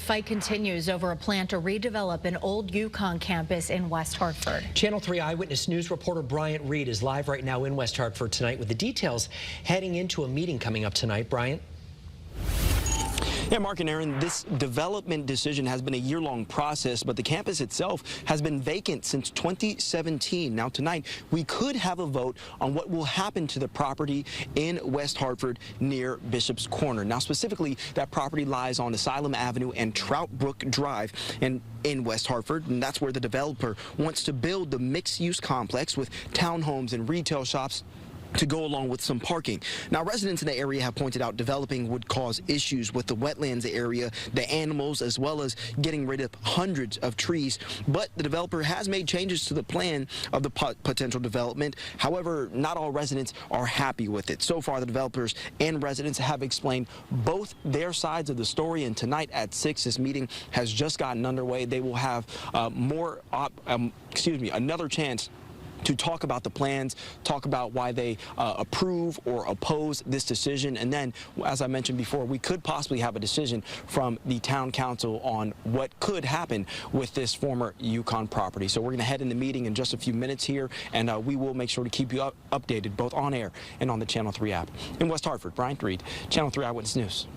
fight continues over a plan to redevelop an old UConn campus in West Hartford. Channel 3 Eyewitness News reporter Bryant Reed is live right now in West Hartford tonight with the details heading into a meeting coming up tonight. Bryant? Yeah, Mark and Aaron, this development decision has been a year-long process, but the campus itself has been vacant since 2017. Now, tonight, we could have a vote on what will happen to the property in West Hartford near Bishop's Corner. Now, specifically, that property lies on Asylum Avenue and Trout Brook Drive and in West Hartford, and that's where the developer wants to build the mixed-use complex with townhomes and retail shops to go along with some parking. Now, residents in the area have pointed out developing would cause issues with the wetlands area, the animals, as well as getting rid of hundreds of trees. But the developer has made changes to the plan of the potential development. However, not all residents are happy with it. So far, the developers and residents have explained both their sides of the story, and tonight at 6, this meeting has just gotten underway. They will have another chance to talk about the plans, talk about why they approve or oppose this decision. And then, as I mentioned before, we could possibly have a decision from the town council on what could happen with this former UConn property. So we're going to head in the meeting in just a few minutes here, and we will make sure to keep you updated both on air and on the Channel 3 app. In West Hartford, Bryant Reed, Channel 3 Eyewitness News.